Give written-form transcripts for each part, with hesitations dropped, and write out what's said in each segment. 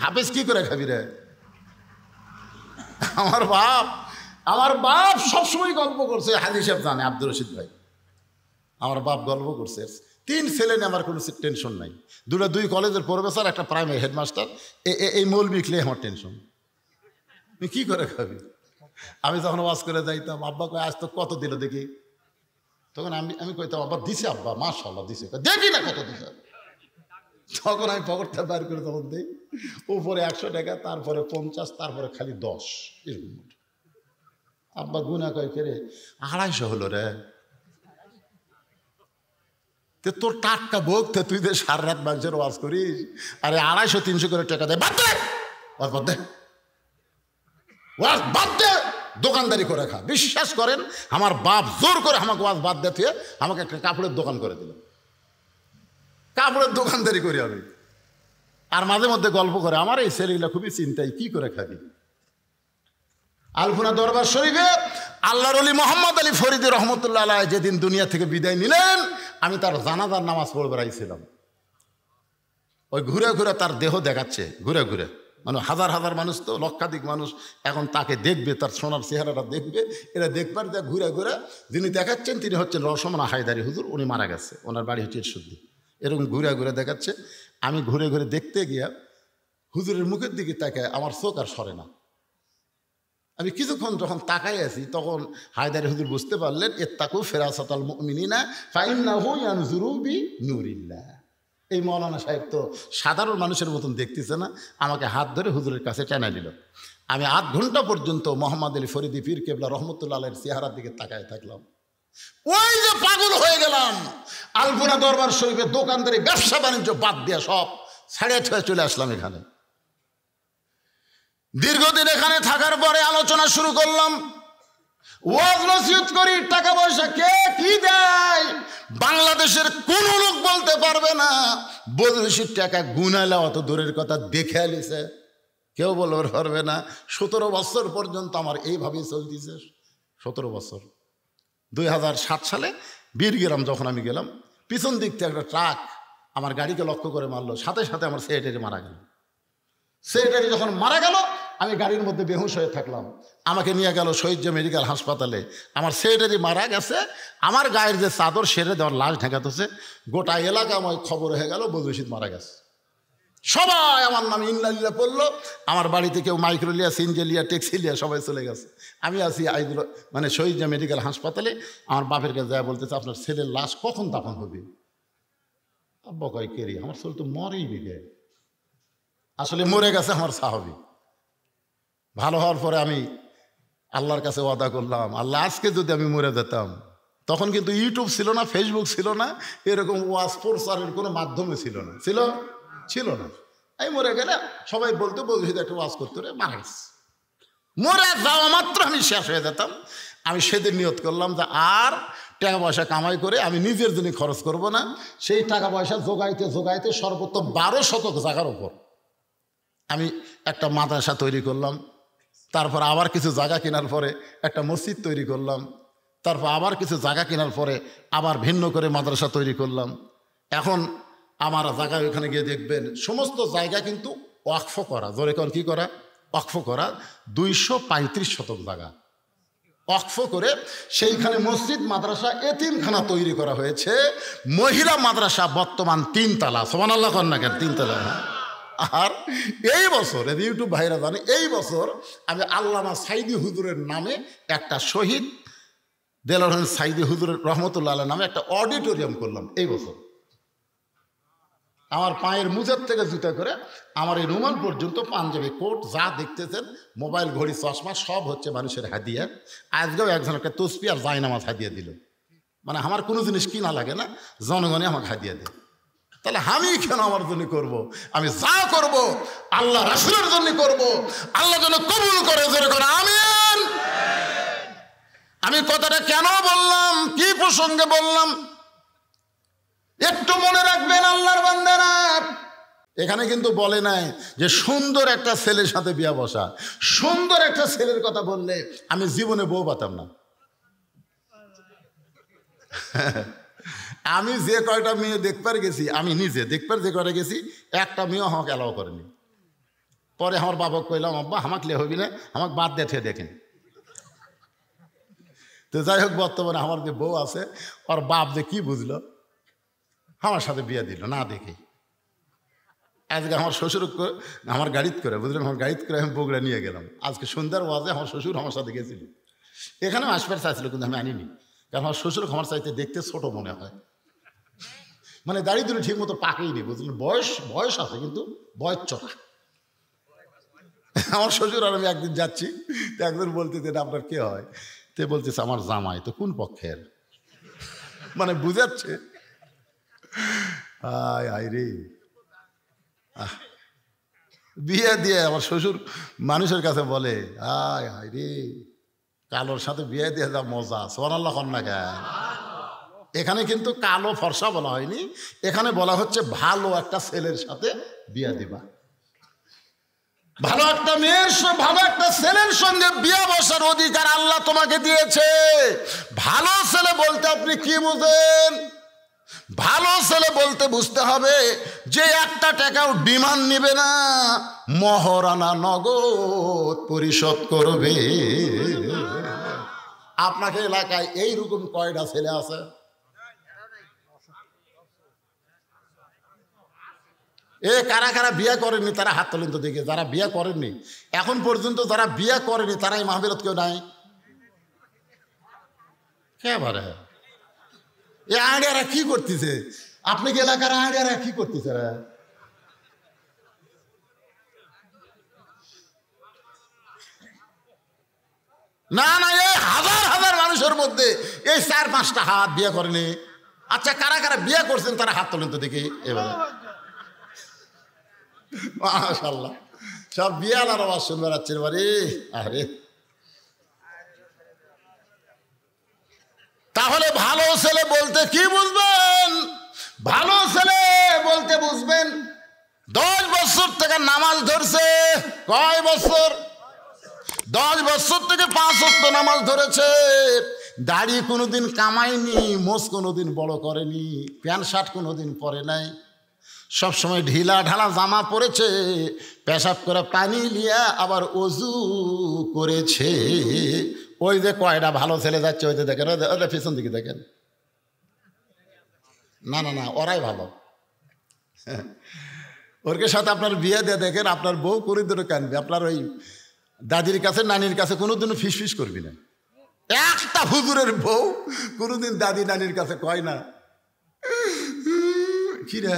হাফেজ কি করে খাবি রে? আমার বাপ সবসময় গল্প করছে, হাজি সাহেব জানে, আব্দুর রশিদ ভাই, আমার বাপ গল্প করছে 3 ছেলে নিয়ে আমার কোনো টেনশন নাই। 2 কলেজের প্রফেসর, একটা প্রাইমারি হেডমাস্টার, এই মৌলবি খেলে আমার টেনশন। তুই কী করে খাবি? আমি যখন ওয়াজ করে যাইতাম, আব্বা কয় আজ তো কত দিল দেখি, তখন আমি কইতাম আব্বা দিছে, আব্বা মাশাআল্লাহ দিছে, দেখি না কত দিছে। তখন আমি পকেটটা বার করে তখন দিই, উপরে 100 টাকা, তারপরে 50, তারপরে খালি 10, এরকম। আব্বা গুনা কয় কে রে? 250 হলো রে। তোর টাটকা বলতে তুই যে সারা রাত মানুষের ওয়াজ করিস, আরে 250-300 করে টাকা দেয়, বাদ দে ওয়াজ, বাদ দে ওয়াজ, বাদ দে, দোকানদারি করে খা। বিশ্বাস করেন আমার বাপ জোর করে আমাকে ওয়াজ বাদ দিতে আমাকে একটা কাপড়ের দোকান করে দিল, কাপড়ের দোকানদারি করি আমি। আর মাঝে মধ্যে গল্প করে, আমার এই ছেলেগুলা খুবই চিন্তায়, কি করে খাবি। আলপনা দরবার শরীফে আল্লাহর ওলি মোহাম্মদ আলী ফরিদি রহমতুল্লাহ আলাইহ যেদিন দুনিয়া থেকে বিদায় নিলেন, আমি তার জানাজার নামাজ পড়বে আইছিলাম। ওই ঘুরে ঘুরে তার দেহ দেখাচ্ছে, ঘুরে ঘুরে, মানে হাজার হাজার মানুষ, তো লক্ষাধিক মানুষ এখন তাকে দেখবে, তার সোনার চেহারাটা দেখবে, এরা দেখবার যা ঘুরে ঘুরে যিনি দেখাচ্ছেন তিনি হচ্ছেন রসমনা হায়দারি হুজুর, উনি মারা গেছে, ওনার বাড়ি হচ্ছে ইরশুদ্দি। এরকম ঘুরে ঘুরে দেখাচ্ছে। আমি ঘুরে ঘুরে দেখতে গিয়া হুজুরের মুখের দিকে তাকায় আমার চোখ আর সরে না। আমি কিছুক্ষণ যখন তাকাই আছি, তখন হায়দারি হুজুর বুঝতে পারলেন, ইত্তাকু ফিরাসাতাল মুমিনিনা ফাইন্নাহু ইয়ানজুরু বিনূরিল্লাহ। এই মৌলানা সাহেব তো সাধারণ মানুষের মতন দেখতেছে না, আমাকে হাত ধরে হুজুরের কাছে টেনে দিল। আমি আধ ঘন্টা পর্যন্ত মোহাম্মদ আলী ফরিদি পীর কেবলা রহমতুল্লাহ আলাইহির চেহারার দিকে তাকায় থাকলাম। ওই যে পাগল হয়ে গেলাম। আলপনা দরবার শরীফে দোকানদারি ব্যবসা বাণিজ্য বাদ দিয়ে সব ছাড়িয়ে ছুঁয়ে চলে আসলাম এখানে। দীর্ঘদিন এখানে থাকার পরে আলোচনা শুরু করলাম, ওয়াজ নসিহত করি, টাকা পয়সা কে কি দেয় বাংলাদেশের কোন লোক বলতে পারবে না। বদলশীর টাকা গুনাইলে অত দূরের কথা, দেখে আলিছে কেউ বলতে পারবে না। 17 বছর পর্যন্ত আমার এইভাবেই চলতেছে। 17 বছর। 2007 সালে বীরগ্রাম যখন আমি গেলাম, পিছন দিক থেকে একটা ট্রাক আমার গাড়িকে লক্ষ্য করে মারলো, সাথে সাথে আমার সেক্রেটারি মারা গেল। সেক্রেটারি যখন মারা গেল, আমি গাড়ির মধ্যে বেহুশ হয়ে থাকলাম। আমাকে নিয়ে গেল শহীদ মেডিকেল হাসপাতালে। আমার সেক্রেটারি মারা গেছে, আমার গায়ের যে চাদর সেরে দেওয়ার লাশ ঢেকাতেছে, গোটা এলাকাময় খবর হয়ে গেল বদরশিদ মারা গেছে। সবাই আমার নামে ইন্নালিল্লাহ পড়লো। আমার বাড়িতে কেউ মাইক্রোলিয়া, সিনজেলিয়া, টেক্সিলিয়া সবাই চলে গেছে। আমি আছি মানে শহীদ মেডিকেল হাসপাতালে। আমার বাপের কাছে যায় বলতেছে, আপনার ছেলের লাশ কখন দাফন হবে? আব্বা কয় কেরি, আমার ছেলে তো মরেই বিগে। আসলে মরে গেছে আমার সাহাবী। ভালো হওয়ার পরে আমি আল্লাহর কাছে ওয়াদা করলাম, আল্লাহ আজকে যদি আমি মরে যেতাম, তখন কিন্তু ইউটিউব ছিল না, ফেসবুক ছিল না, এরকম ওয়াজ প্রচারের কোনো মাধ্যমে ছিল না, ছিল না। এই মরে গেলে সবাই বলতো বলতে একটা ওয়াজ করতে রে, মারা গেছে। মরে যাওয়া মাত্র আমি শেষ হয়ে যেতাম। আমি সেদিন নিয়ত করলাম যে আর টাকা পয়সা কামাই করে আমি নিজের জন্য খরচ করব না। সেই টাকা পয়সা জোগাইতে জোগাইতে সর্বোচ্চ 12 শতক জায়গার উপর আমি একটা মাদ্রাসা তৈরি করলাম। তারপর আবার কিছু জায়গা কেনার পরে একটা মসজিদ তৈরি করলাম। তারপর আবার কিছু জায়গা কেনার পরে আবার ভিন্ন করে মাদ্রাসা তৈরি করলাম। এখন আমার জায়গা ওখানে গিয়ে দেখবেন সমস্ত জায়গা কিন্তু ওয়াকফ করা। জোরে কোন কি করা? ওয়াকফ করা। 235 শতক জায়গা ওয়াকফ করে সেইখানে মসজিদ, মাদ্রাসা, এতিমখানা তৈরি করা হয়েছে। মহিলা মাদ্রাসা বর্তমান 3 তলা। সুবহানাল্লাহ কন না কেন? 3 তলা। আর এই বছর ইউটিউব ভাইরা জানে, এই বছর আমি আল্লামা সাইদি হুজুরের নামে একটা শহীদ দেলোয়ার হোসেন সাইদি হুজুরের রহমতুল্লাহ আলাইহির নামে একটা অডিটোরিয়াম করলাম। এই বছর আমার পায়ের মুজের থেকে জুতা করে আমার এই রুমাল পর্যন্ত, পাঞ্জাবি, কোট যা দেখতেছেন, মোবাইল, ঘড়ি, চশমা সব হচ্ছে মানুষের হাদিয়া। আজকেও একজন একটা তসবিহ আর জায়নামাজ হাদিয়া দিল। মানে আমার কোনো জিনিস কিনা লাগে না, জনগণে আমাকে হাদিয়া দেয়। তাহলে আমি কেন আমার জন্য করব? আমি যা করব আল্লাহ রাসূলের জন্য করব। আল্লাহ যেন কবুল করে, জোরে করে আমিন। আমি কথাটা কেন বললাম, কি প্রসঙ্গে বললাম একটু মনে রাখবেন আল্লাহর বান্দারা। এখানে কিন্তু বলে নাই যে সুন্দর একটা ছেলের সাথে বিয়া বসা। সুন্দর একটা ছেলের কথা বললে আমি জীবনে বউ পাতাম না। আমি যে কয়টা মেয়ে দেখবার গেছি, আমি নিজে দেখবার যে কয়টা গেছি, একটা মেয়েও আমাকে অ্যালাউ করেনি। পরে আমার বাবা কইলাম, আব্বা আমাকে লে হবি না, আমাকে বাদ দিয়ে দেখেন। তো যাই হোক, বর্তমানে আমার যে বউ আছে, ওর বাপ যে কি বুঝলো, আমার সাথে বিয়ে দিল না দেখে। আজকে আমার শ্বশুর আমার গাড়িতে করে, বুঝলেন, আমার গাড়িতে করে আমি বগুড়া নিয়ে গেলাম। আজকে সন্ধ্যার ওয়াজে আমার শ্বশুর আমার সাথে গেছিল। এখানেও আসবার চাইছিল, কিন্তু আমি আনিনি, কারণ আমার শ্বশুর আমার চাইতে দেখতে ছোট মনে হয়, মানে দাঁড়িয়ে দিলে ঠিক মতো পাকেইনি, বুঝলেন। বয়স আছে, কিন্তু বয়স চড়া। আমার শ্বশুর আর আমি একদিন যাচ্ছি, তো একজন বলতেছে, আপনার কে হয়? তে বলতেছে, আমার জামাই। তো কোন পক্ষের? মানে বুঝাচ্ছে। আয় রে, বিয়ে দিয়ে আমার শ্বশুর মানুষের কাছে বলে, আয় রে, কালোর সাথে বিয়ে দিয়ে যা মজা, সুবহানাল্লাহ কন্যা কেন? এখানে কিন্তু কালো ফর্সা বলা হয়নি, এখানে বলা হচ্ছে ভালো একটা ছেলের সাথে বিয়ে দিবা। ভালো একটা মেয়ের, ভালো একটা ছেলের সঙ্গে বিয়ে বসার অধিকার আল্লাহ তোমাকে দিয়েছে। ভালো ছেলে বলতে আপনি কি বুঝেন? ভালো ছেলে বলতে বুঝতে হবে যে একটা টাকাও ডিমান্ড নিবে না, মহারানা নগদ পরিশোধ করবে। আপনাকে এলাকায় এইরকম কয়টা ছেলে আছে? কারা কারা বিয়ে করেননি তারা হাত তোলেন তো দেখে। যারা বিয়ে করেননি এখন পর্যন্ত, যারা বিয়ে করেনি তারা এই মাহফিলত কেউ নাই। একেবারে আইডিয়ারা কি করতেছে? আপনি কি এলাকার আইডিয়ারা কি করতেছে? না না, এই হাজার হাজার মানুষের মধ্যে এই 4-5টা হাত বিয়ে করেনি। আচ্ছা, কারা কারা বিয়ে করছেন তারা হাত তোলেন তো দেখি। এবারে মাশাআল্লাহ, সব বিয়ে আলার আওয়াজ শুনবে রাচ্ছেন বাড়ি। আরে তাহলে ভালো ছেলে বলতে কি বুঝবেন? ভালো ছেলে বলতে বুঝবেন 10 বছর থেকে নামাজ ধরছে। কয় বছর? 10 বছর থেকে 5 ওয়াক্ত নামাজ ধরেছে। দাড়ি কোনোদিন কামায়নি, মোজ কোনোদিন বড় করেনি, প্যান্ট শার্ট কোনোদিন পরে নাই, সবসময় ঢিলা ঢালা জামা পরেছে, পেশাব করে পানি লিয়া আবার ওযু করেছে। ওই যে কয়টা ভালো ছেলে যাচ্ছে, ওই যে দেখেন, ওদের পিছন দিকে দেখেন। না না না, ওরাই ভালো। ওরকে সাথে আপনার বিয়ে দিয়ে দেখেন, আপনার বউ করে দিল কানবে। আপনার ওই দাদির কাছে, নানির কাছে কোনোদিনও ফিস করবি না। একটা হুজুরের বউ কোনোদিন দাদি নানির কাছে কয় না, কি রে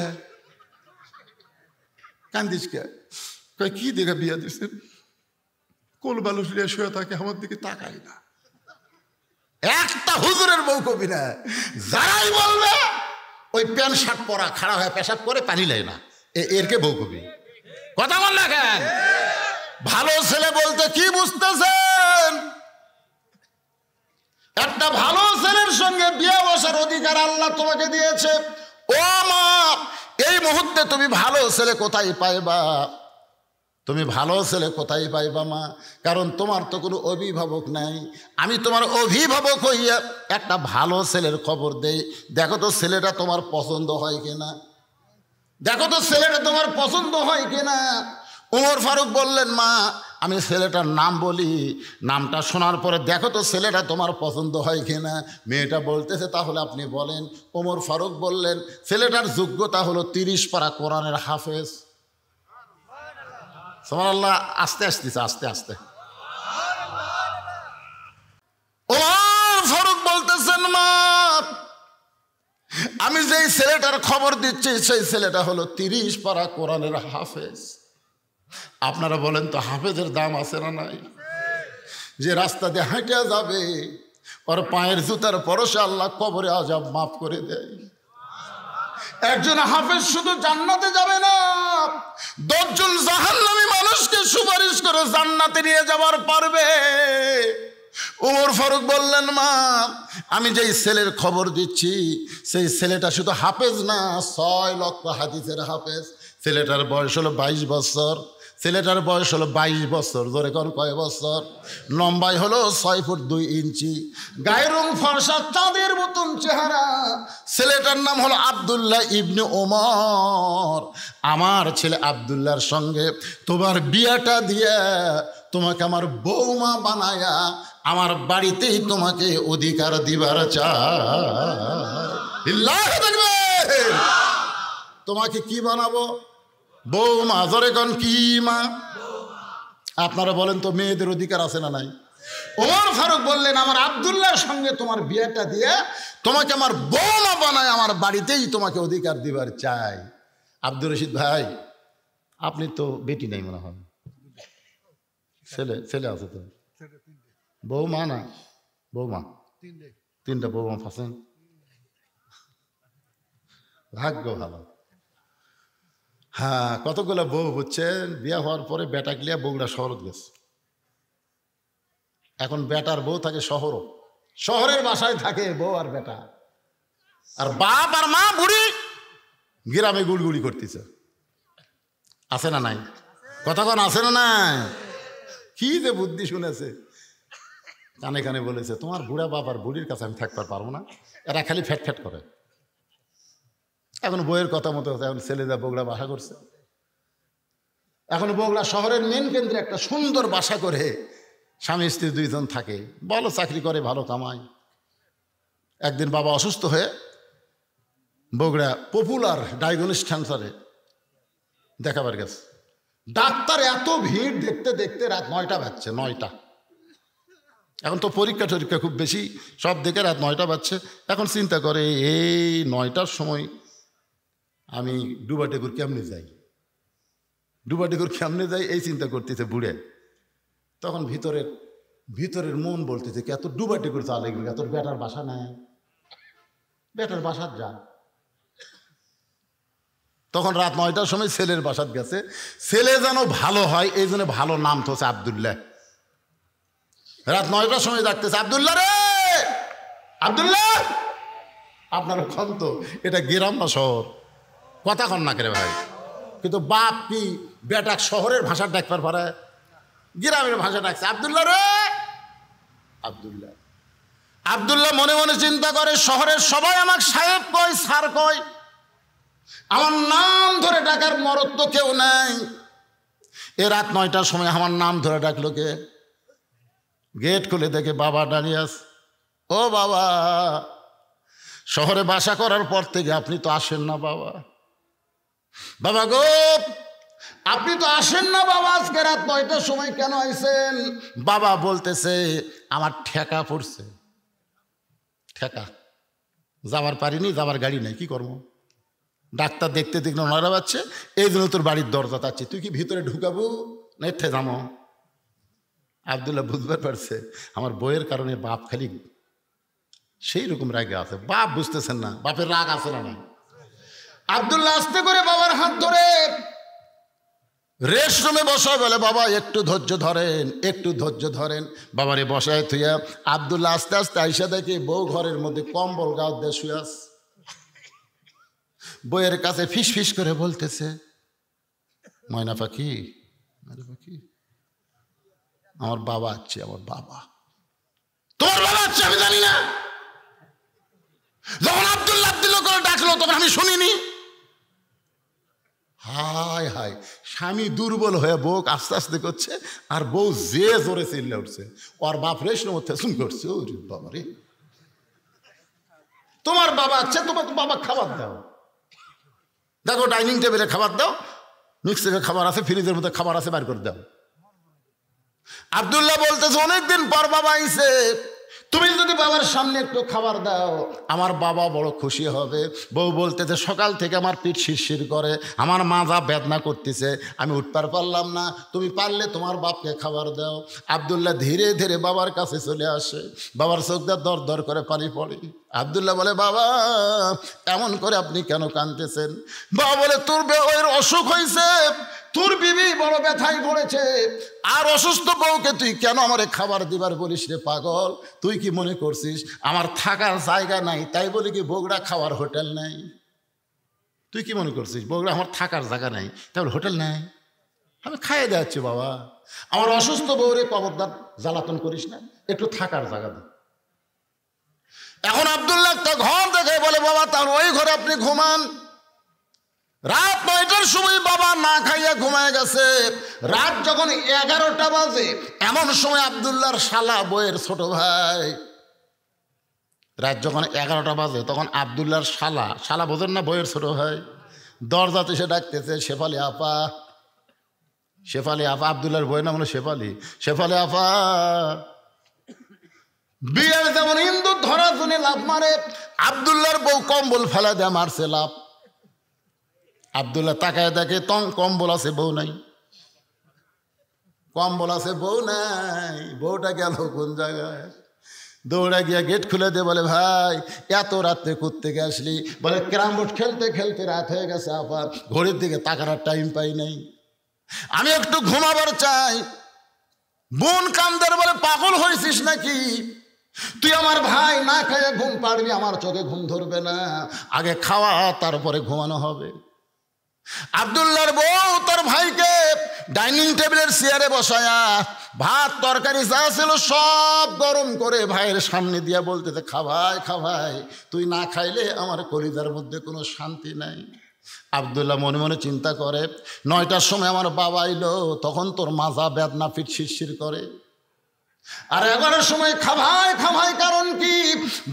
কান্দিস কে? কয় কি দেখে বিয়ে দিচ্ছেন? কোল বালুস শুয়ে থাকে, আমার দিকে তাকাই না। একটা হুজুরের বউ কবি না। যারাই বলবে ওই প্যান্ট শার্ট পরা, খাড়া হয়ে পেশাব করে, পানি লাই না, এরকে বউ কবি। কথা বল না কেন? ভালো ছেলে বলতে কি বুঝতেছেন? একটা ভালো ছেলের সঙ্গে বিয়ে বসার অধিকার আল্লাহ তোমাকে দিয়েছে। ও মা, এই মুহূর্তে তুমি ভালো ছেলে কোথায় পাইবা? তুমি ভালো ছেলে কোথায় পাইবা মা? কারণ তোমার তো কোনো অভিভাবক নাই। আমি তোমার অভিভাবক হইয়া একটা ভালো ছেলের খবর দেই। দেখো তো ছেলেটা তোমার পছন্দ হয় কিনা, দেখো তো ছেলেটা তোমার পছন্দ হয় কিনা। ওমর ফারুক বললেন, মা আমি ছেলেটার নাম বলি, নামটা শোনার পরে দেখো তো ছেলেটা তোমার পছন্দ হয় কিনা। মেয়েটা বলতেছে, তাহলে আপনি বলেন। ওমর ফারুক বললেন, ছেলেটার যোগ্যতা হলো 30 পারা কোরআনের হাফেজ। সুবহানাল্লাহ, আস্তে আসতেছে, আস্তে আস্তে। ওমর ফারুক বলতেছেন, মা আমি যেই ছেলেটার খবর দিচ্ছি সেই ছেলেটা হলো 30 পারা কোরআনের হাফেজ। আপনারা বলেন তো, হাফেজের দাম আছে না নাই? যে রাস্তা দিয়ে হাঁটে যাবে, ওর পায়ের জুতার পরশে আল্লাহ কবরে আযাব মাফ করে দেয়। একজন হাফেজ শুধু জান্নাতে যাবে না, 10 জন জাহান্নামী মানুষকে সুপারিশ করে জান্নাতে নিয়ে যাবার পারবে। ওমর ফারুক বললেন, মা আমি যেই ছেলের খবর দিচ্ছি সেই ছেলেটা শুধু হাফেজ না, 6 লক্ষ হাদিসের হাফেজ। ছেলেটার বয়স হলো 22 বছর। ছেলেটার বয়স হলো 22 বছর। জোরে কোন কয় বছর? লম্বাই হলো 6 ফুট 2 ইঞ্চি, গায়ের রং ফর্সা, চাঁদের মতন চেহারা। ছেলেটার নাম হলো আব্দুল্লাহ ইবনে ওমর। আমার ছেলে আব্দুল্লাহর সঙ্গে তোমার বিয়াটা দিয়ে তোমাকে আমার বৌমা বানায়া আমার বাড়িতেই তোমাকে অধিকার দিবার চাই। তোমাকে কি বানাবো? বৌমা। জোরে কোন কি মা? আপনারা বলেন তো মেয়েদের অধিকার আছে না নাই? ওমর ফারুক বললেন আমার আব্দুল্লাহর সঙ্গে তোমার বিয়েটা দিয়ে তোমাকে আমার বৌমা বানায় আমার বাড়িতেই তোমাকে অধিকার দিবার চাই। আব্দুর রশিদ ভাই, আপনি তো বেটি নাই মনে হয়, ছেলে আছে তো? বৌমা না? বৌমা তিনটা বৌমা ফাঁসেন, ভাগ্য ভালো। হ্যাঁ, কতগুলো বউ বুঝছেন, বিয়ে হওয়ার পরে বেটা গিয়া বউরা শহরত গেছে। এখন বেটার বউ থাকে শহরও, শহরের বাসায় থাকে বউ আর বেটা, আর বাপ আর মা বুড়ি গ্রামে গুড়গুড়ি করতেছে। আছে না নাই? কথা কোন আছে না নাই? কি যে বুদ্ধি শুনেছে, কানে কানে বলেছে তোমার বুড়া বাপ আর বুড়ির কাছে আমি থাকতে পারবো না, এরা খালি ফ্যাট ফ্যাট করে। এখন বইয়ের কথা মতো এখন ছেলেরা বগুড়া বাসা করছে। এখন বগুড়া শহরের মেন কেন্দ্রে একটা সুন্দর বাসা করে স্বামী স্ত্রী দুইজন থাকে, ভালো চাকরি করে, ভালো কামায়। একদিন বাবা অসুস্থ হয়ে বগুড়া পপুলার ডায়াগনস্টিক সেন্টারে দেখাবার গেছে। ডাক্তার এত ভিড়, দেখতে দেখতে রাত 9টা বাজছে। 9টা, এখন তো পরীক্ষা টরীক্ষা খুব বেশি, সব দেখে রাত 9টা বাজছে। এখন চিন্তা করে এই 9টার সময় আমি ডুবাটেকুর কেমনে যাই, ডুবাটেকুর কেমনে যাই, এই চিন্তা করতেছে বুড়ে। তখন ভিতরের মন বলতেছে এত ডুবাটেকুর চা লাগবে, তোর বেটার বাসা নাই, বেটার বাসার যা। তখন রাত 9টার সময় ছেলের বাসাত গেছে। ছেলে যেন ভালো হয় এই জন্য ভালো নাম তো হচ্ছে আব্দুল্লাহ। রাত 9টার সময় ডাকতেছে আব্দুল্লাহ রে, আব্দুল্লাহ। আপনার ক্ষণ তো এটা গ্রাম না শহর? কথা কন না করে ভাই। কিন্তু বাপ কি বেটা শহরের ভাষা ডাকবার পারে? গ্রামের ভাষা ডাকছে আব্দুল্লাহ রে, আব্দুল্লাহ। আব্দুল্লাহ মনে মনে চিন্তা করে শহরের সবাই আমাকে সাহেব কয়, স্যার কয়, আমার নাম ধরে ডাকার মরদ তো কেউ নাই। এ রাত 9টার সময় আমার নাম ধরে ডাকলো কে? গেট খুলে দেখে বাবা দাঁড়িয়ে আছে। ও বাবা, শহরে বাসা করার পর থেকে আপনি তো আসেন না বাবা। বাবা গো, আপনি তো আসেন না বাবা, আজকে রাত 9টার সময় কেন আইছেন? বাবা বলতেছে আমার ঠেকা পড়ছে। ঠেকা, যাবার পারিনি, যাবার গাড়ি নাই, কি করবো? ডাক্তার দেখতে দেখতে 9টা বাজছে, এই জন্য তোর বাড়ির দরজা চাচ্ছি, তুই কি ভিতরে ঢুকাবো না এঠে যাবো? আব্দুল্লাহ বুঝবার পারছে আমার বইয়ের কারণে বাপ খালি সেই রকম রাগে আছে। বাপ বুঝতেছেন না বাপের রাগ আছে না নাই? আব্দুল্লাহ আস্তে করে বাবার হাত ধরে রেস্ট রুমে বসায়, বলে বাবা একটু ধৈর্য ধরেন, একটু ধৈর্য ধরেন। বাবারে বসায় থুইয়া আব্দুল্লাহ আস্তে আস্তে আইসা দেখে বউ ঘরের মধ্যে কম্বল গাও দিয়ে শুয়ে আছে। বইয়ের কাছে ফিস ফিস করে বলতেছে ময়না পাখি, আমার বাবা আছে, আমার বাবা। তোমার বাবা আছে আমি জানি না? যখন আব্দুল্লাহ আব্দুল্লাহ করে ডাকলো তখন আমি শুনিনি। হায় হায়, স্বামী দুর্বল হয়ে বউ আস্তে আস্তে করছে, আর বউ যে জোরে চিল্লে উঠছে। ওর বাপ রেশন মধ্যে শুন করছে, ওরে বাবা রে, তোমার বাবা আছে, তোমার বাবা খাবার দাও, দেখো ডাইনিং টেবিলে খাবার দাও, মিক্সিতে খাবার আছে, ফ্রিজের মধ্যে খাবার আছে, বাইর করে দাও। আব্দুল্লাহ বলতেছে অনেকদিন পর বাবা আইছে, তুমি যদি বাবার সামনে একটু খাবার দাও আমার বাবা বড় খুশি হবে। বউ বলতেছে সকাল থেকে আমার পিঠ শিরশির করে, আমার মাজা বেদনা করতেছে, আমি উঠতে পারলাম না, তুমি পারলে তোমার বাপকে খাবার দাও। আব্দুল্লাহ ধীরে ধীরে বাবার কাছে চলে আসে, বাবার চোখ দিয়ে দর দর করে পানি পড়ে। আব্দুল্লাহ বলে বাবা এমন করে আপনি কেন কাঁদতেছেন? বাবা বলে তোর ওর অসুখ হয়েছে, তোর বিবি বড় ব্যথায় পড়েছে, আর অসুস্থ বউকে তুই কেন আমারে খাবার দিবার বলিস রে পাগল? তুই কি মনে করছিস আমার থাকার জায়গা নাই তাই বলি কি বগুড়া খাওয়ার হোটেল নাই? তুই কি মনে করছিস বগুড়া আমার থাকার জায়গা নাই তাই হোটেল নাই? আমি খাইয়ে যাচ্ছি বাবা, আমার অসুস্থ বউরে কবরদার জ্বালাতন করিস না, একটু থাকার জায়গা দে। এখন আব্দুল্লাহ একটা ঘর দেখে বলে বাবা তার ওই ঘরে আপনি ঘুমান। রাত 9টার সময় বাবা না খাইয়া ঘুমায় গেছে। রাত যখন 11টা বাজে এমন সময় আব্দুল্লাহর শালা বউয়ের ছোট ভাই, রাত যখন 11টা বাজে তখন আব্দুল্লাহর শালা বোঝেন না, বউয়ের ছোট ভাই, দরজাতে সে ডাকতেছে শেফালি আপা, শেফালি আপা। আব্দুল্লাহর বউয়ের নাম হলো শেফালি আপা। বিয়ের যেমন হিন্দু ধরা জনে লাভ মারে, আব্দুল্লাহর বউ কম্বল ফেলা দেয়া মারছে লাভ। আব্দুল্লাহ তাকায় দেখে কম্বল আছে বউ নাই, কম্বল আছে বউ নাই, বউটা গেল কোন জায়গায়। দৌড়া গিয়া গেট খুলে দিয়ে বলে ভাই এত রাত্রে কোত্থেকে আসলি? বলে ক্যারাম বোর্ড খেলতে খেলতে রাত হয়ে গেছে আপা, ঘড়ির দিকে তাকানোর টাইম পাই নাই, আমি একটু ঘুমাবার চাই। বোন কান্দের বলে পাগল হয়েছিস নাকি? তুই আমার ভাই, না খাইয়ে ঘুম পাড়বি, আমার চোখে ঘুম ধরবে না, আগে খাওয়া তারপরে ঘুমানো হবে। আব্দুল্লাহর বউ তার ভাইকে ডাইনিং টেবিলের চেয়ারে বসায়া ভাত তরকারি যা ছিল সব গরম করে ভাইয়ের সামনে দিয়া বলতেছে খাভাই, তুই না খাইলে আমার কলিজার মধ্যে কোনো শান্তি নাই। আব্দুল্লাহ মনে মনে চিন্তা করে 9টার সময় আমার বাবা এলো, তখন তোর মাজা বেদনা পিঠ শিরশির করে, আর 11টার সময় খাভাই কারণ কি?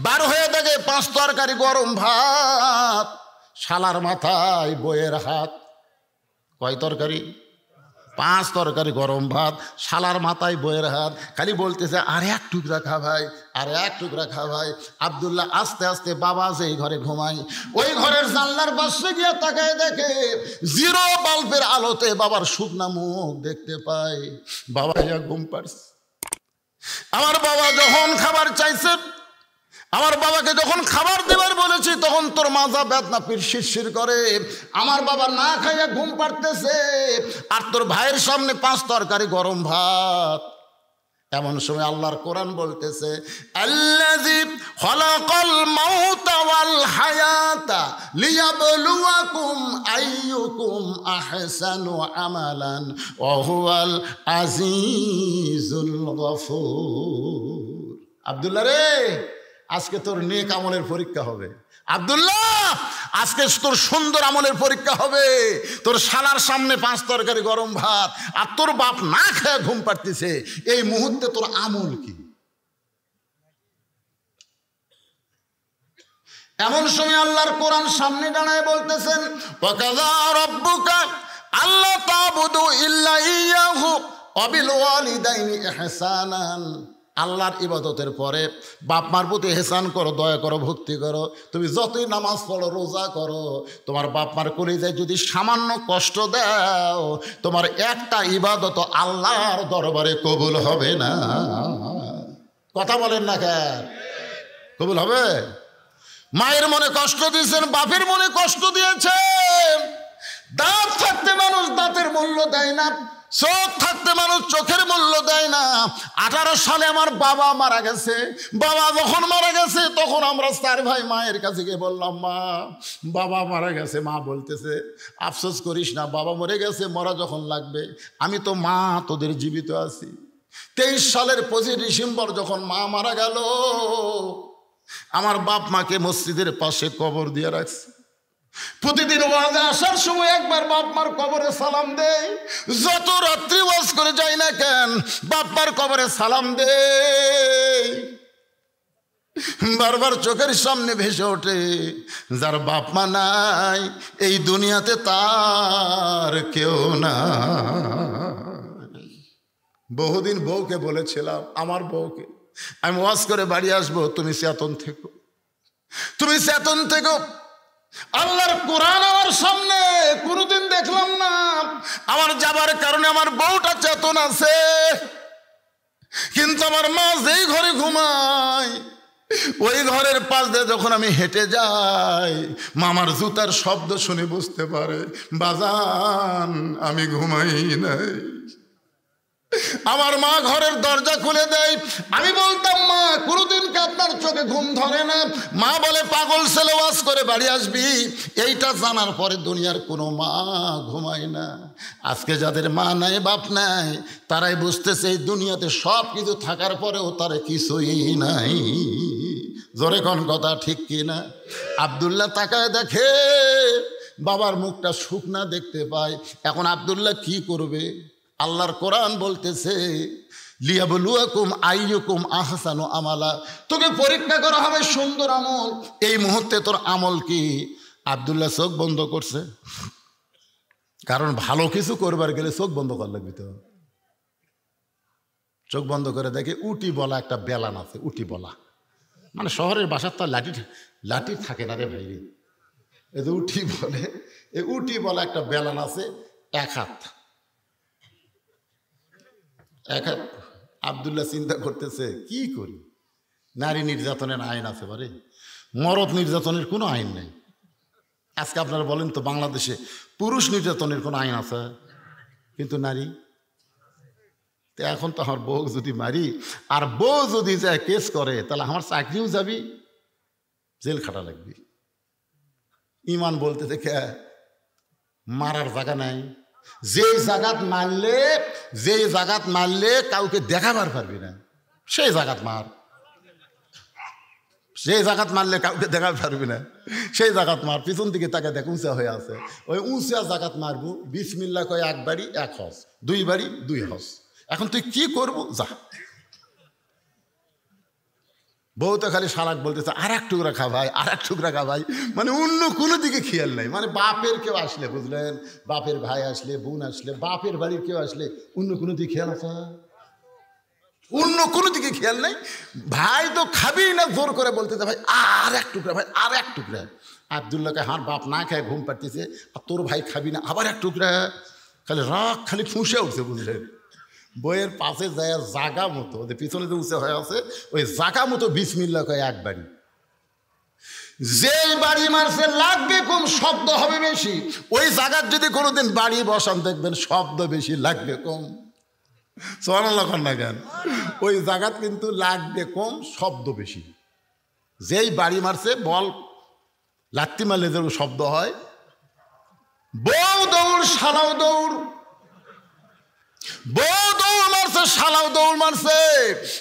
12 হয়ে দেখে 5 তরকারি গরম ভাত, শালার মাথায় বইয়ের হাত। কয় তরকারি? 5 তরকারি গরম ভাত, শালার মাথায় বইয়ের হাত, খালি বলতেছে আর এক টুকরা খা ভাই, আর এক টুকরা খা ভাই। আব্দুল্লাহ আস্তে আস্তে বাবা যে ঘরে ঘুমাই ওই ঘরের জানলার পাশে গিয়ে তাকায় দেখে 0 বাল্বের আলোতে বাবার শুকনা মুখ দেখতে পায়। বাবা ঘুম পাড়ছে। আমার বাবা যখন খাবার চাইছে, আমার বাবাকে যখন খাবার দেবার বলেছি তখন তোর মাজা বেদনা পিঠ শিরশির করে, আমার বাবা না খাইয়া ঘুম পাড়তেছে, আর তোর ভাইয়ের সামনে 5 তরকারি গরম ভাত। এমন সময় আল্লাহর কোরআন বলতেছে আল্লাযী খালাকাল মাউতা ওয়াল হায়াতা লিয়াবলুয়াকুম আইয়ুকুম আহসানু আমালান ওয়া হুয়াল আজিজুল গফুর। আব্দুল্লাহ রে, আজকে তোর নেক আমলের পরীক্ষা হবে। আব্দুল্লাহ, আজকে তোর সুন্দর আমলের পরীক্ষা হবে। তোর শালার সামনে 5 তরকারি গরম ভাত, আর তোর বাপ না খেয়ে ঘুম পাড়তেছে, এই মুহূর্তে তোর আমল কি? এমন সময় আল্লাহর কোরআন সামনে দাঁড়ায় বলতেছেন ওয়াকাযা রাব্বুকা আল্লা তা'বুদু ইল্লা ইয়াহু ওয়া বিল ওয়ালিদাইনি ইহসানান। আল্লাহর ইবাদতের পরে বাপ মার প্রতি এহসান করো, দয়া করো, ভক্তি করো। তুমি যতই নামাজ পড়ো, রোজা করো, তোমার বাপ মার কলিজায় যদি সামান্য কষ্ট দাও, তোমার একটা ইবাদত আল্লাহর দরবারে কবুল হবে না। কথা বলেন না কেন? কবুল হবে? মায়ের মনে কষ্ট দিয়েছেন, বাপের মনে কষ্ট দিয়েছেন। দাঁত থাকতে মানুষ দাঁতের মূল্য দেয় না, চোখ থাকতে মানুষ চোখের মূল্য দেয় না। 18 সালে আমার বাবা মারা গেছে। বাবা যখন মারা গেছে তখন আমরা 4 ভাই মায়ের কাছে গিয়ে বললাম মা বাবা মারা গেছে। মা বলতেছে আফসোস করিস না, বাবা মরে গেছে, মরা যখন লাগবে, আমি তো মা তোদের জীবিত আছি। 23 সালের 25 ডিসেম্বর যখন মা মারা গেল, আমার বাপ মাকে মসজিদের পাশে কবর দিয়ে রাখছে। প্রতিদিন ওয়াজে আসার সময় একবার বাপ মার কবরে সালাম দেই। যত রাত্রি ওয়াজ করে যাই না কেন, বাপ মার কবরে সালাম দেই। বারবার চোখের সামনে ভেসে ওঠে যার বাপ মা নাই এই দুনিয়াতে তার কেউ না। বহুদিন বউকে বলেছিলাম, আমার বউকে আমি ওয়াজ করে বাড়ি আসবো, তুমি চেতন থেকো, তুমি চেতন থেকো। আল্লাহর কোরআন আমার সামনে কোনোদিন দেখলাম না। আমার যাবার কারণে আমার বউটা চেতন আছে, কিন্তু আমার মা যেই ঘরে ঘুমায় ওই ঘরের পাশ দিয়ে যখন আমি হেঁটে যাই, মামার জুতার শব্দ শুনে বুঝতে পারে বাজান আমি ঘুমাই নাই। আমার মা ঘরের দরজা খুলে দেয়। আমি বলতাম, মা কোনোদিন কি আপনার চোখে ঘুম ধরে না? মা বলে, পাগল ছেলে, ওয়াজ করে বাড়ি আসবি। এইটা জানার পরে দুনিয়ার কোনো মা ঘুমায় না। আজকে যাদের মা নাই, বাপ নাই, তারাই বুঝতেছে এই দুনিয়াতে সব কিছু থাকার পরেও তারা কিছুই নাই। জোরে কোন কথা, ঠিক কি না? আব্দুল্লাহ তাকায় দেখে বাবার মুখটা শুকনা দেখতে পায়। এখন আব্দুল্লাহ কি করবে? আল্লাহর কোরআন বলতেছে, লিয়াবলুয়াকুম আইয়ুকুম আহসানু আমালা, তোকে পরীক্ষা করা হবে সুন্দর আমল। এই মুহূর্তে তোর আমল কি? আব্দুল্লাহ চোখ বন্ধ করছে, কারণ ভালো কিছু করবার গেলে চোখ বন্ধ করা লাগবে। তো চোখ বন্ধ করে দেখে উটি বলা একটা বেলান আছে। উটি বলা মানে শহরের বাসার তো লাঠি থাকে না রে ভাই, এই যে উঠি বলে, এই উটি বলা একটা বেলান আছে, এক হাত। আব্দুল্লাহ চিন্তা করতেছে, কি করি? নারী নির্যাতনের আইন আছে বারে, মরদ নির্যাতনের কোনো আইন নেই। আজকে আপনারা বলেন তো, বাংলাদেশে পুরুষ নির্যাতনের কোনো আইন আছে? কিন্তু নারী। তো এখন তো আমার বউ যদি মারি, আর বউ যদি যায় কেস করে, তাহলে আমার চাকরিও যাবি, জেল খাটা লাগবে। ইমান বলতে দেখে মারার জায়গা নাই। যেই জাগাত মারলে কাউকে দেখাবার পারবি না, সেই জাগাত মার। সেই জাগাত মারলে কাউকে দেখাতে পারবি না, সেই জাগাত মার। পিছন দিকে তাকে দেখ উঁচা হয়ে আছে, ওই উঁচা জাগাত মারবো। বিসমিল্লাহ কয় এক বাড়ি এক হজ, দুই বাড়ি দুই হজ। এখন তুই কি করবো? যা। বউ তো খালি শালাক বলতেছে, আর এক টুকরা খা ভাই, আর এক টুকরা খা ভাই। মানে অন্য কোনো দিকে খেয়াল নাই। মানে বাপের কেউ আসলে, বুঝলেন, বাপের ভাই আসলে, বোন আসলে, বাপের বাড়ির কেউ আসলে অন্য কোনো দিকে খেয়াল আছে? অন্য কোনো দিকে খেয়াল নাই। ভাই তো খাবি না, জোর করে বলতেছে, ভাই আর এক টুকরা, ভাই আর এক টুকরা। আব্দুল্লাহকে হার বাপ না খায় ঘুম পাড়তেছে, আর তোর ভাই খাবি না, আবার এক টুকরা। খালি রাগ খালি ফুঁসে উঠছে, বুঝলেন। বইয়ের পাশে যায় জাগা মতো, ওদের পিছনে যে উঁচে হয়ে আছে, ওই জাগা মতো বিসমিল্লাহ কয় এক বাড়ি। যেই বাড়ি মারছে লাগবে কম, শব্দ হবে বেশি। ওই জায়গার যদি কোনোদিন বাড়ি বসান, দেখবেন শব্দ বেশি, লাগবে কম। সুবহানাল্লাহ না কেন? ওই জায়গাত কিন্তু লাগবে কম, শব্দ বেশি। যেই বাড়ি মারছে, বল লাত্তি মারলে যেরকম শব্দ হয়, বউ দৌড় শালাও দৌড়, বউ দৌড় মারছে, শালাও দৌড় মারছে।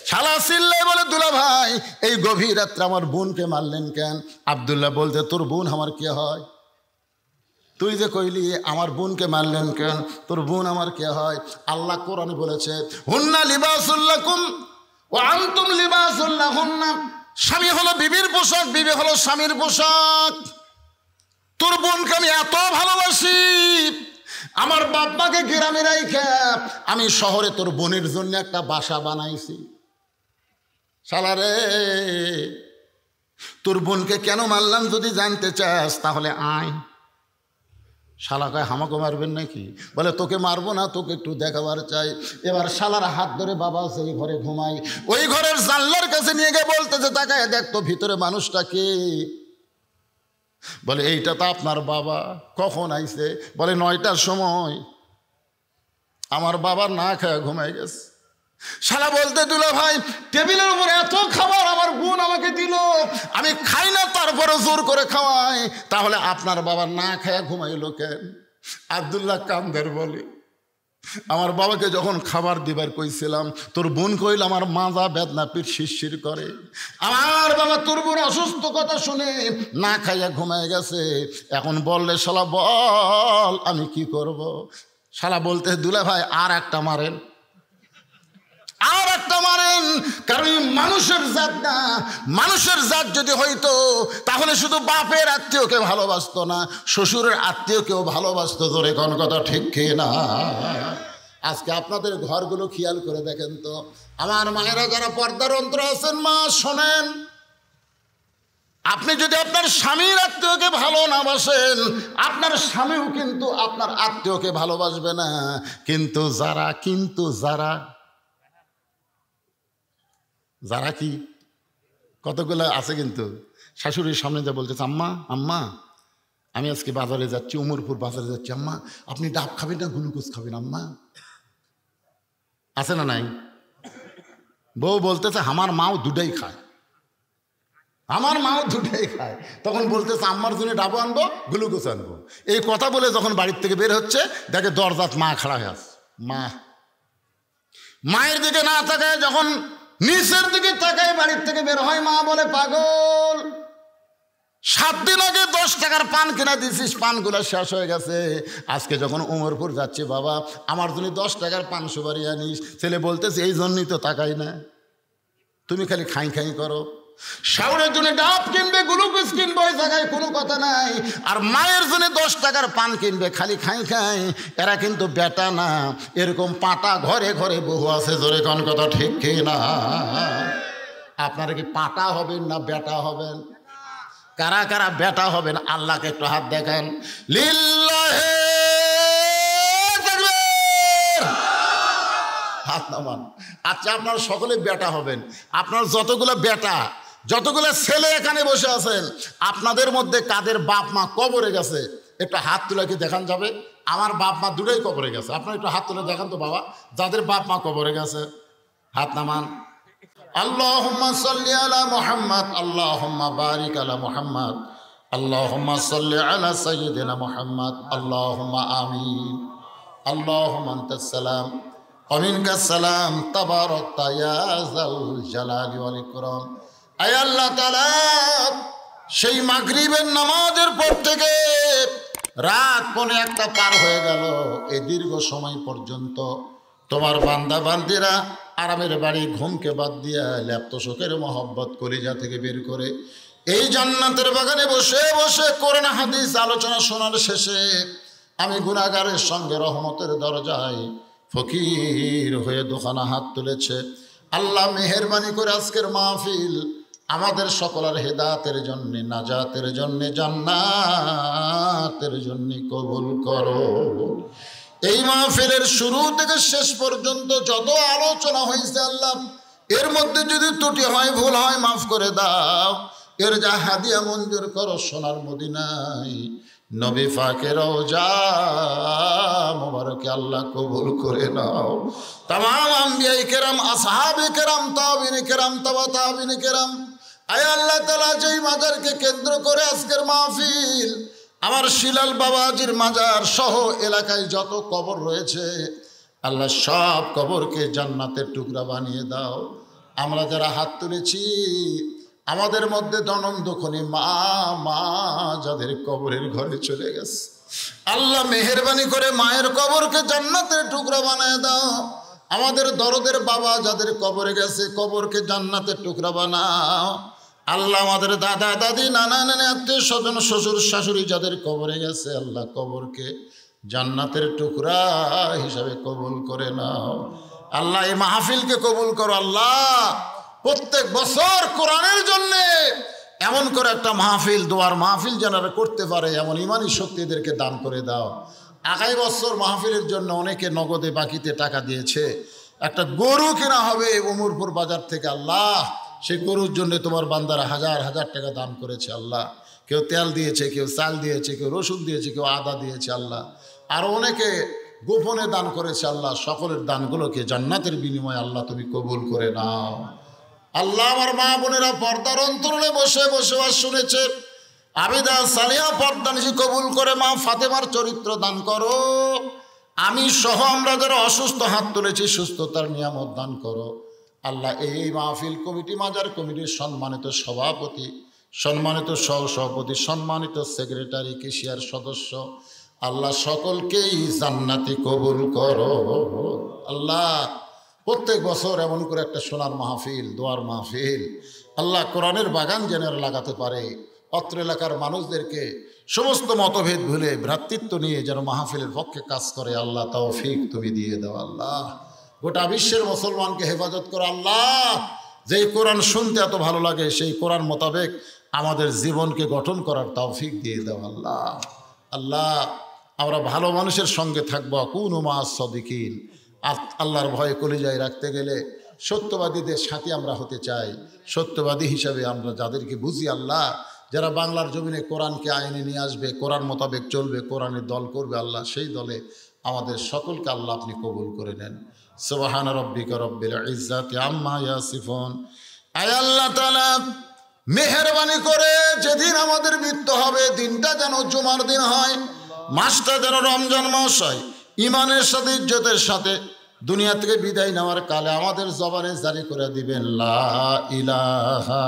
শালা চিল্লাই বলে, দুলা ভাই এই গভীর রাত্রে আমার বোনকে মারলেন কেন? আব্দুল্লাহ বলতে, তোর বোন আমার কে হয়? তুই যে কইলি আমার বোনকে মারলেন কেন? তোর বোন আমার কে হয়? আল্লাহ কোরআনে বলেছে, হুন্না লিবাসুল লাকুম ওয়া আনতুম লিবাসুল লাহুন্না। স্বামী হলো বিবির পোশাক, বিবি হলো স্বামীর পোশাক। তোর বোনকে আমি এত ভালোবাসি, আমার বাপ্পাকে গ্রামে রাইখা আমি শহরে তোর বোনের জন্য একটা বাসা বানাইছি। শালারে, তোর বোনকে কেন মারলাম যদি জানতে চাস, তাহলে আয়। শালা কয়, হামাকে মারবেন নাকি? বলে, তোকে মারবো না, তোকে একটু দেখাবার চাই। এবার শালার হাত ধরে বাবা সেই ঘরে ঘুমাই, ওই ঘরের জানলার কাছে নিয়ে গিয়ে বলতেছে, তাকায় দেখ তো ভিতরে মানুষটা কে? বলে, এইটা তো আপনার বাবা। কখন আইছে? বলে, 9টার সময়। আমার বাবা না খায় ঘুমাই গেছে। শালা বলতে, দুলা ভাই টেবিলের উপর এত খাবার আমার বোন আমাকে দিল, আমি খাই না, তারপরে জোর করে খাওয়াই, তাহলে আপনার বাবা না খায় ঘুমাইলো কেন? আব্দুল্লাহ কান্দের বলে, আমার বাবাকে যখন খাবার দিবার কইছিলাম, তোর বোন কইল আমার মাজা বেদনা, পিঠ শিরশির করে। আমার বাবা তোর বোন অসুস্থ কথা শুনে না খাইয়া ঘুমায় গেছে। এখন বললে, শালা বল আমি কি করব? শালা বলতে, দুলা ভাই আর একটা মারেন, আর একটা মারেন। কারণ মানুষের জাত না, মানুষের জাত যদি হইতো তাহলে শুধু বাপের আত্মীয়কে ভালোবাসতো না, শ্বশুরের আত্মীয়কেও ভালোবাসতো। ধরে কোন কথা ঠিক কি না? আজকে আপনাদের ঘরগুলো খেয়াল করে দেখেন তো, আমার মায়েরা যারা পর্দার অন্তর আছেন, মা শোনেন, আপনি যদি আপনার স্বামীর আত্মীয়কে ভালো না বাসেন, আপনার স্বামীও কিন্তু আপনার আত্মীয়কে ভালোবাসবে না। কিন্তু যারা যারা কি কতগুলো আছে, কিন্তু শাশুড়ির সামনে যা বলতেছে, আম্মা আম্মা আমি আজকে বাজারে যাচ্ছি, উমরপুর বাজারে যাচ্ছি, আম্মা আপনি ডাব খাবেন না গ্লুকোজ খাবেন? আম্মা আছে না নাই? বউ বলতেছে আমার মাও দুটাই খায়, আমার মাও দুটাই খায়। তখন বলতেছে আম্মার জন্য ডাবো আনবো, গ্লুকোজ আনবো। এই কথা বলে যখন বাড়ির থেকে বের হচ্ছে, দেখে দরজাত মা খাড়া হয়ে আছে। মায়ের দিকে না তাকায়, যখন নিচের দিকে তাকায় বাড়ির থেকে বের হয়, মা বলে পাগল, 7 দিন আগে 10 টাকার পান কিনা দিছিস, পানগুলো শেষ হয়ে গেছে। আজকে যখন উমরপুর যাচ্ছে, বাবা আমার জন্য 10 টাকার পান সুপারি আনিস। ছেলে বলতেছে এই জন্যই তো তাকাই না, তুমি খালি খাই খাই করো। শাওনের জন্য ডাব কিনবে, গ্লুকোজ কিনবে, ওই জায়গায় কোনো কথা নাই। আর মায়ের জন্য 10 টাকার পান কিনবে, খালি খাই খাই। এরা কিন্তু বেটা না, এরকম পাটা ঘরে ঘরে বহু আছে। জোরে কোন কথা ঠিক কি না? আপনারা কি পাটা হবেন না বেটা হবেন? কারা কারা বেটা হবেন আল্লাহকে একটু হাত দেখান। লিল্লাহে তাকবীর, হাত নামান। আচ্ছা, আপনারা সকলে বেটা হবেন। আপনার যতগুলো বেটা, যতগুলো ছেলে এখানে বসে আছেন, আপনাদের মধ্যে কাদের বাপ মা কবরে গেছে একটু হাত তুলে কি দেখান যাবে? আমার বাপ মা দুটোই কবরে গেছে। আপনারা একটু হাত তুলে দেখান তো বাবা, যাদের বাপ মা কবরে গেছে হাত নামান। আল্লাহুম্মা সাল্লি আলা মুহাম্মদ, আল্লাহুম্মা বারিক আলা মুহাম্মদ, আল্লাহুম্মা সাল্লি আলা সাইয়্যিদিনা মুহাম্মদ, আল্লাহুম্মা আমিন। আল্লাহুম্মা আনতাস সালাম ওয়া মিনকাস সালাম, তাবারাকতা ইয়া যাল জালালি ওয়াল ইকরাম। আয় আল্লাহ তাআলা, সেই মাগরিবের নামাজের পর থেকে রাত 1:45 পার হয়ে গেল, এই দীর্ঘ সময় পর্যন্ত তোমার বান্দা বান্দিরা আরামের বাড়ি ঘুমকে বাদ দিয়া ল্যাপ্ত শোকের মহব্বত কলিজা থেকে বের করে এই জান্নাতের বাগানে বসে বসে কোরআন হাদিস আলোচনা শোনার শেষে আমি গুনাহগারের সঙ্গে রহমতের দরজায় ফকির হয়ে দুখানা হাত তুলেছে। আল্লাহ মেহেরবানি করে আজকের মাহফিল আমাদের সকলের হেদায়েতের জন্য, নাজাতের জন্য, জান্নাতের জন্য কবুল করো। এই মাহফিলের শুরু থেকে শেষ পর্যন্ত যত আলোচনা হয়েছে আল্লাহ, এর মধ্যে যদি ত্রুটি হয়, ভুল হয়, মাফ করে দাও। এর যা হাদিয়া মঞ্জুর করো সোনার মদিনায় নবী পাকের রওজা মোবারকে আল্লাহ কবুল করে নাও। তামাম আম্বিয়া কেরাম, আসহাবে কেরাম, তাবিঈন কেরাম, তাবা তাবিঈন কেরাম, আয় আল্লাহ তাআলা যেই মাজারকে কেন্দ্র করে আজকের মাহফিল, আমার শিলাল বাবাজির মাজার সহ এলাকায় যত কবর রয়েছে আল্লাহ সব কবরকে জান্নাতের টুকরা বানিয়ে দাও। আমরা যারা হাত তুলেছি আমাদের মধ্যে দনন্দ খনি মা যাদের কবরের ঘরে চলে গেছে, আল্লাহ মেহেরবানি করে মায়ের কবরকে জান্নাতের টুকরা বানিয়ে দাও। আমাদের দরদের বাবা যাদের কবরে গেছে কবরকে জান্নাতের টুকরা বানাও। আল্লাহ আমাদের দাদা দাদি, নানা নানি, আত্মীয় স্বজন, শ্বশুর শাশুড়ি যাদের কবরে গেছে আল্লাহ কবরকে জান্নাতের টুকরা হিসাবে কবুল করে নাও। আল্লাহ এই মাহফিলকে কবুল করো। আল্লাহ প্রত্যেক বছর কোরআনের জন্যে এমন করে একটা মাহফিল, দোয়ার মাহফিল যারা করতে পারে এমন ইমানি শক্তিদেরকে দান করে দাও। আগামী বছর মাহফিলের জন্য অনেকে নগদে বাকিতে টাকা দিয়েছে, একটা গরু কেনা হবে উমরপুর বাজার থেকে। আল্লাহ সেই গরুর জন্য তোমার বান্দারা হাজার হাজার টাকা দান করেছে। আল্লাহ কেউ তেল দিয়েছে, কেউ চাল দিয়েছে, কেউ রসুন দিয়েছে, কেউ আদা দিয়েছে। আল্লাহ আরও অনেকে গোপনে দান করেছে। আল্লাহ সকলের দানগুলোকে জান্নাতের বিনিময়ে আল্লাহ তুমি কবুল করে নাও। আল্লাহ আমার মা বোনেরা পর্দার অন্তরালে বসে বসে শুনেছে, আবিদা সালিহা পর্দানিশি কবুল করে। মা ফাতেমার চরিত্র দান করো। আমি সহ আমরা যারা অসুস্থ হাত তুলেছি সুস্থতার নিয়ামত দান করো। আল্লাহ এই মাহফিল কমিটি, মাজার কমিটির সম্মানিত সভাপতি, সম্মানিত সহসভাপতি, সম্মানিত সেক্রেটারি, কেশিয়ার সদস্য, আল্লাহ সকলকেই জান্নাতি কবুল করো। আল্লাহ প্রত্যেক বছর এমন করে একটা সোনার মাহফিল, দোয়ার মাহফিল আল্লাহ কোরআনের বাগান যেন লাগাতে পারে। অত্র এলাকার মানুষদেরকে সমস্ত মতভেদ ভুলে ভ্রাতৃত্ব নিয়ে যেন মাহফিলের পক্ষে কাজ করে। আল্লাহ তৌফিক তুমি দিয়ে দাও। আল্লাহ গোটা বিশ্বের মুসলমানকে হেফাজত করো। আল্লাহ যেই কোরআন শুনতে এত ভালো লাগে সেই কোরআন মোতাবেক আমাদের জীবনকে গঠন করার তৌফিক দিয়ে দাও। আল্লাহ আল্লাহ আমরা ভালো মানুষের সঙ্গে থাকবো, কুনু মা'আস সাদিকিন। আল্লাহর ভয়ে কলিজায় রাখতে গেলে সত্যবাদীদের সাথে আমরা হতে চাই। সত্যবাদী হিসাবে আমরা যাদেরকে বুঝি, আল্লাহ যারা বাংলার জমিনে কোরআনকে আইনে নিয়ে আসবে, কোরআন মোতাবেক চলবে, কোরআনের দল করবে, আল্লাহ সেই দলে আমাদের সকলকে আল্লাহ আপনি কবুল করে নেন। সুবহান রাব্বিকা রব্বিল ইজ্জাতি আম্মা ইয়াসিফুন। আয় আল্লাহ তাআলা মেহেরবানি করে যেদিন আমাদের মৃত্যু হবে দিনটা যেন জুমার দিন হয়, মাসটা যেন রমজান মাস হয়। ইমানের সাথে ইজ্জতের সাথে দুনিয়া থেকে বিদায় নেওয়ার কালে আমাদের জবানে জারি করে দিবেন লা ইলাহা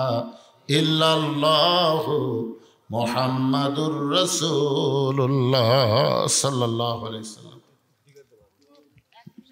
ইল্লাল্লাহু মুহাম্মাদুর রাসূলুল্লাহ সাল্লাল্লাহু আলাইহি ওয়াসাল্লাম।